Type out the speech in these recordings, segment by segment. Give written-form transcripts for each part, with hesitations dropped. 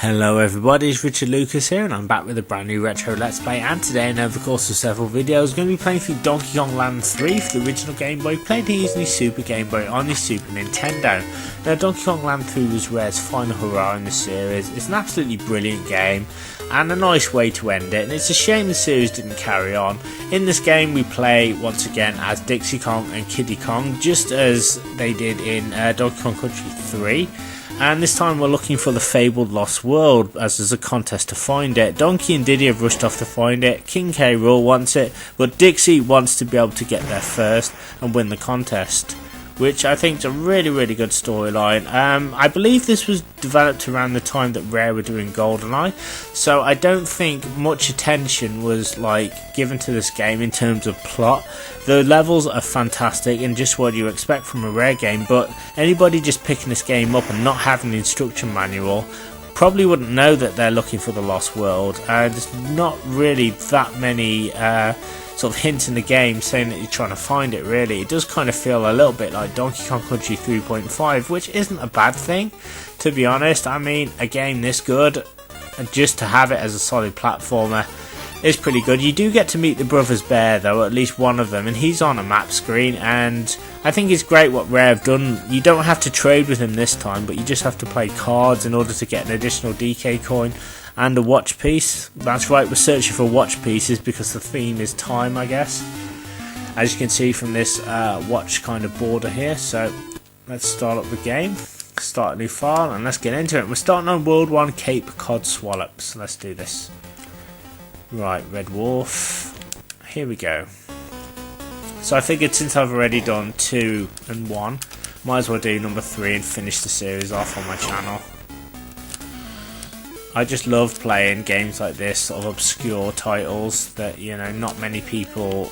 Hello everybody, it's Richard Lucas here and I'm back with a brand new retro let's play, and today and over the course of several videos I'm going to be playing through Donkey Kong Land 3 for the original Game Boy, played using the Super Game Boy on the Super Nintendo. Now Donkey Kong Land 3 was Rare's final hurrah in the series. It's an absolutely brilliant game and a nice way to end it, and it's a shame the series didn't carry on. In this game we play once again as Dixie Kong and Kiddy Kong, just as they did in Donkey Kong Country 3. And this time we're looking for the fabled lost world, as there's a contest to find it. Donkey and Diddy have rushed off to find it. King K.rool wants it, but Dixie wants to be able to get there first and win the contest, which I think is a really good storyline. I believe this was developed around the time that Rare were doing GoldenEye, so I don't think much attention was given to this game in terms of plot. The levels are fantastic and just what you expect from a Rare game, but anybody just picking this game up and not having the instruction manual probably wouldn't know that they're looking for the lost world. There's not really that many sort of hints in the game saying that you're trying to find it. Really, it does kind of feel a little bit like Donkey Kong Country 3.5, which isn't a bad thing, to be honest. I mean, a game this good, and just to have it as a solid platformer is pretty good. You do get to meet the brothers Bear though, at least one of them, and he's on a map screen, and I think it's great what Rare have done. You don't have to trade with him this time, but you just have to play cards in order to get an additional DK coin and a watch piece. That's right, we're searching for watch pieces because the theme is time, I guess, as you can see from this watch kind of border here. So let's start up the game, start a new file, and let's get into it. We're starting on World 1 Cape Cod Swallops. Let's do this. Right, Red Wharf, here we go. So I figured since I've already done 2 and 1, might as well do number 3 and finish the series off on my channel. I just love playing games like this, sort of obscure titles that, you know, not many people,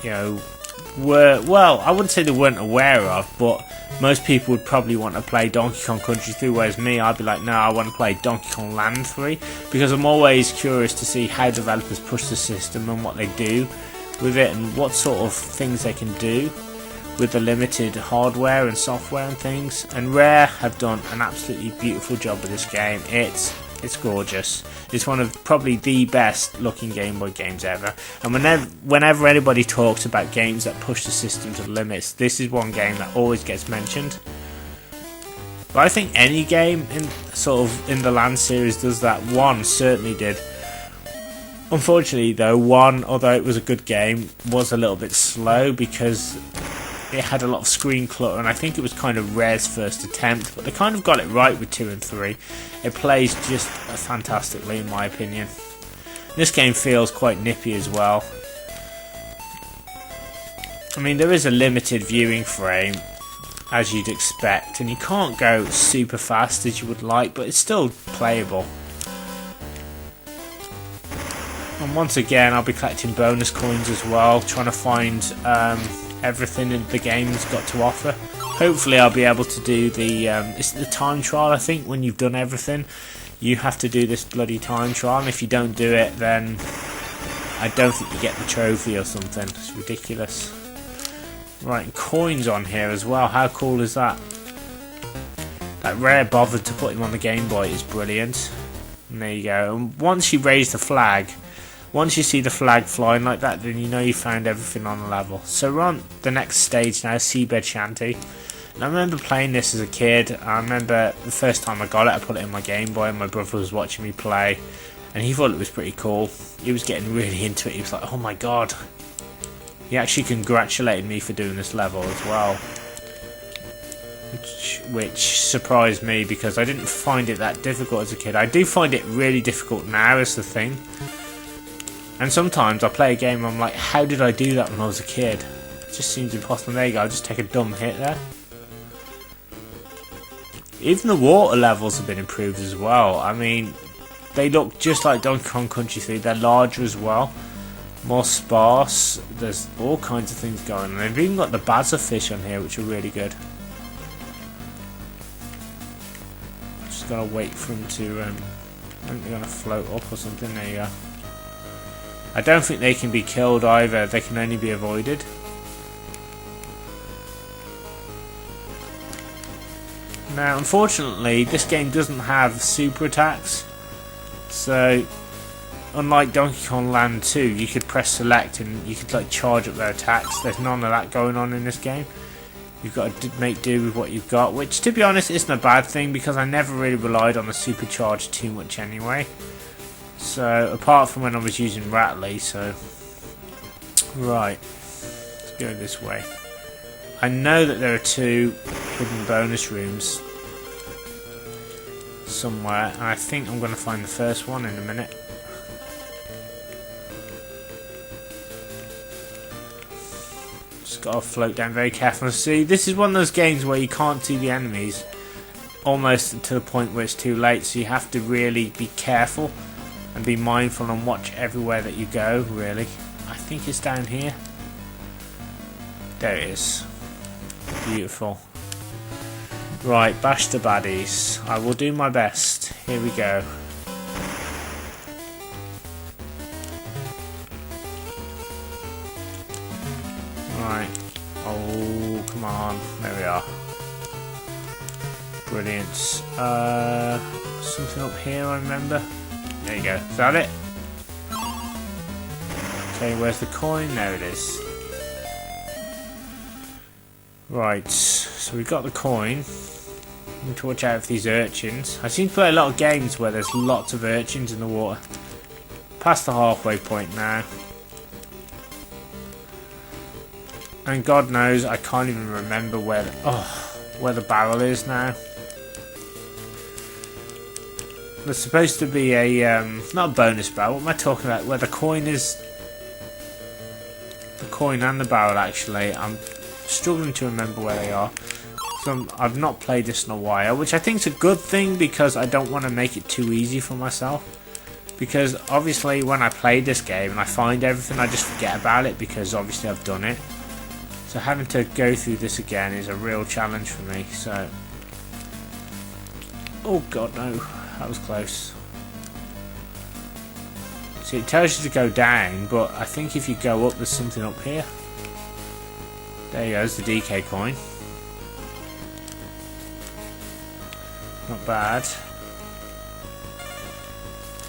you know, were, well, I wouldn't say they weren't aware of, but most people would probably want to play Donkey Kong Country 3, whereas me, I'd be like, no, I want to play Donkey Kong Land 3, because I'm always curious to see how developers push the system and what they do with it, and what sort of things they can do with the limited hardware and software and things. And Rare have done an absolutely beautiful job with this game. It's gorgeous. It's one of probably the best looking Game Boy games ever, and whenever anybody talks about games that push the system to the limits, this is one game that always gets mentioned. But I think any game in the Land series does that. 1 certainly did. Unfortunately though, 1, although it was a good game, was a little bit slow because it had a lot of screen clutter, and I think it was kind of Rare's first attempt, but they kind of got it right with 2 and 3. It plays just fantastically in my opinion. This game feels quite nippy as well. I mean, there is a limited viewing frame, as you'd expect, and you can't go super fast as you would like, but it's still playable. And once again, I'll be collecting bonus coins as well, trying to find everything that the game's got to offer. Hopefully I'll be able to do the it's the time trial. I think when you've done everything you have to do this bloody time trial, and if you don't do it then I don't think you get the trophy or something. It's ridiculous. Right, and coins on here as well. How cool is that? That Rare bothered to put him on the Game Boy is brilliant. And there you go. And once you raise the flag, once you see the flag flying like that, then you know you found everything on the level. So we're on the next stage now, Seabed Shanty. And I remember playing this as a kid. I remember the first time I got it, I put it in my Game Boy and my brother was watching me play, and he thought it was pretty cool. He was getting really into it. He was like, oh my god. He actually congratulated me for doing this level as well, which surprised me because I didn't find it that difficult as a kid. I do find it really difficult now, is the thing. And sometimes I play a game and I'm like, how did I do that when I was a kid? It just seems impossible. There you go, I'll just take a dumb hit there. Even the water levels have been improved as well. I mean, they look just like Donkey Kong Country 3. They're larger as well, more sparse. There's all kinds of things going on. They've even got the bazza fish on here, which are really good. Just gotta wait for them to I think they're gonna float up or something. There you go. I don't think they can be killed either, they can only be avoided. Now unfortunately this game doesn't have super attacks, so unlike Donkey Kong Land 2 you could press select and you could like charge up their attacks. There's none of that going on in this game. You've got to make do with what you've got, which to be honest isn't a bad thing because I never really relied on the supercharge too much anyway. So apart from when I was using Rattly, so right, let's go this way. I know that there are 2 hidden bonus rooms somewhere, and I think I'm going to find the first one in a minute. Just got to float down very carefully. See, this is one of those games where you can't see the enemies almost to the point where it's too late, so you have to really be careful and be mindful and watch everywhere that you go, really. I think it's down here. There it is. Beautiful. Right, bash the baddies. I will do my best. Here we go. Right. Oh, come on. There we are. Brilliant. Something up here, I remember. There you go. Is that it? Okay, where's the coin? There it is. Right, so we've got the coin. Need to watch out for these urchins. I seem to play a lot of games where there's lots of urchins in the water. Past the halfway point now. And God knows I can't even remember where the barrel is now. There's supposed to be a not a bonus barrel. What am I talking about? Where the coin is. The coin and the barrel actually. I'm struggling to remember where they are. So I've not played this in a while, which I think is a good thing because I don't want to make it too easy for myself. Because obviously when I play this game and I find everything, I just forget about it because obviously I've done it. So having to go through this again is a real challenge for me. So, oh god no, that was close. See, it tells you to go down, but I think if you go up, there's something up here. There you go, there's the DK coin. Not bad.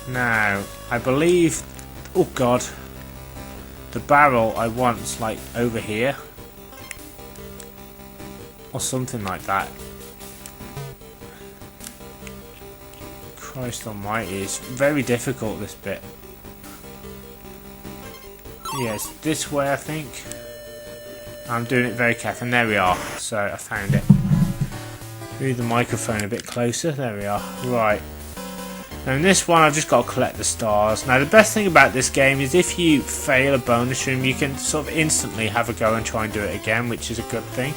Now, I believe... oh god. The barrel I want's like over here. Or something like that. Christ almighty, it's very difficult this bit. Yes, this way I think. I'm doing it very carefully, and there we are. So I found it. Move the microphone a bit closer. There we are. Right. Now in this one I've just got to collect the stars. Now the best thing about this game is if you fail a bonus room you can sort of instantly have a go and try and do it again, which is a good thing.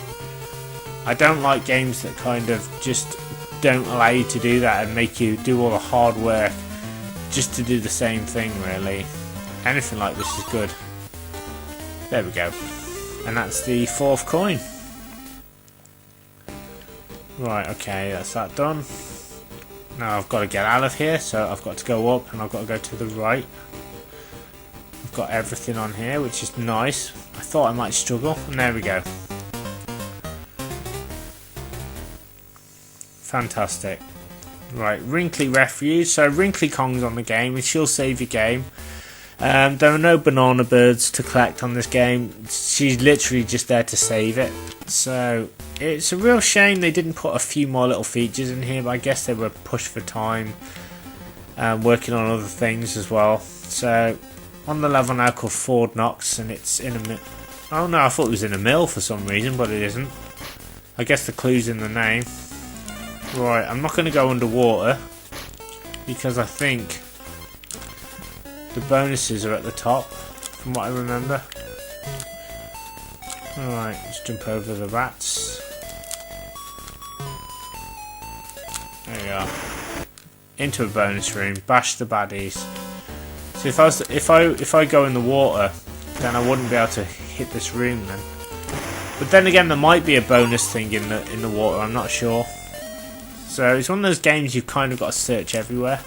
I don't like games that kind of just don't allow you to do that and make you do all the hard work just to do the same thing really. Anything like this is good. There we go. And that's the 4th coin. Right, okay, that's that done. Now I've got to get out of here, so I've got to go up and I've got to go to the right. I've got everything on here, which is nice. I thought I might struggle, and there we go. Fantastic. Right, Wrinkly Refuge. So Wrinkly Kong's on the game, and she'll save your game. There are no banana birds to collect on this game. She's literally just there to save it. So it's a real shame they didn't put a few more little features in here, but I guess they were pushed for time, working on other things as well. So on the level now called Fort Knox, and it's in a mill. Oh no, I thought it was in a mill for some reason, but it isn't. I guess the clue's in the name. Right, I'm not going to go underwater because I think the bonuses are at the top, from what I remember. Alright, let's jump over the rats. There you are. Into a bonus room, bash the baddies. So if I go in the water, then I wouldn't be able to hit this room then. But then again, there might be a bonus thing in the water, I'm not sure. So it's one of those games you've kind of got to search everywhere.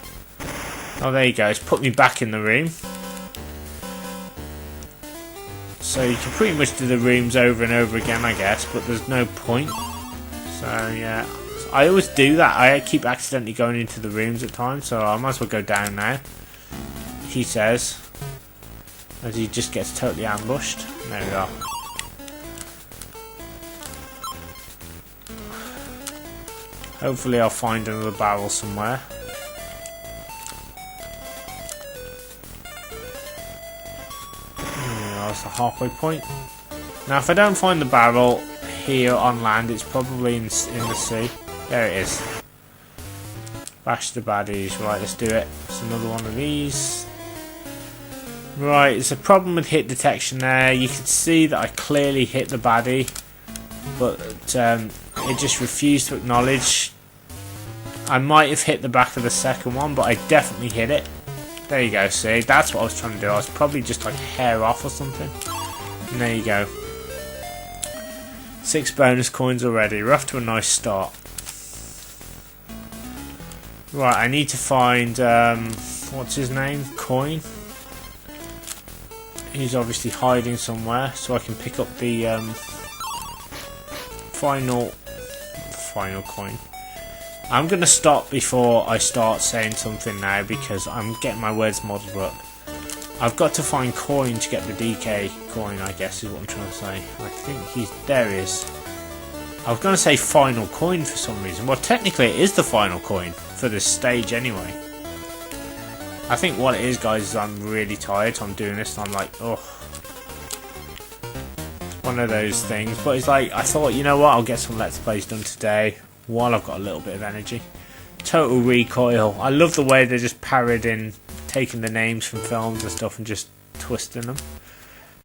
Oh, there you go. It's put me back in the room. So you can pretty much do the rooms over and over again, I guess, but there's no point. So yeah, I always do that. I keep accidentally going into the rooms at times, so I might as well go down now. He says, as he just gets totally ambushed. There we are. Hopefully I'll find another barrel somewhere. That's the halfway point. Now if I don't find the barrel here on land, it's probably in the sea. There it is. Bash the baddies. Right, let's do it. It's another one of these. Right, it's a problem with hit detection there. You can see that I clearly hit the baddie, but it just refused to acknowledge. I might have hit the back of the second one, but I definitely hit it. There you go, see? That's what I was trying to do. I was probably just like hair off or something. And there you go. 6 bonus coins already. We're off to a nice start. Right, I need to find, what's his name? Coin. He's obviously hiding somewhere, so I can pick up the final coin. I'm going to stop before I start saying something now because I'm getting my words muddled up. I've got to find coin to get the DK coin, I guess is what I'm trying to say. I think there he is. I was going to say final coin for some reason. Well, technically it is the final coin for this stage anyway. I think what it is, guys, is I'm really tired, so I'm doing this and I'm like, oh. One of those things. But it's like, I thought, you know what, I'll get some Let's Plays done today while I've got a little bit of energy. Total Recoil. I love the way they're just parodying, taking the names from films and stuff and just twisting them.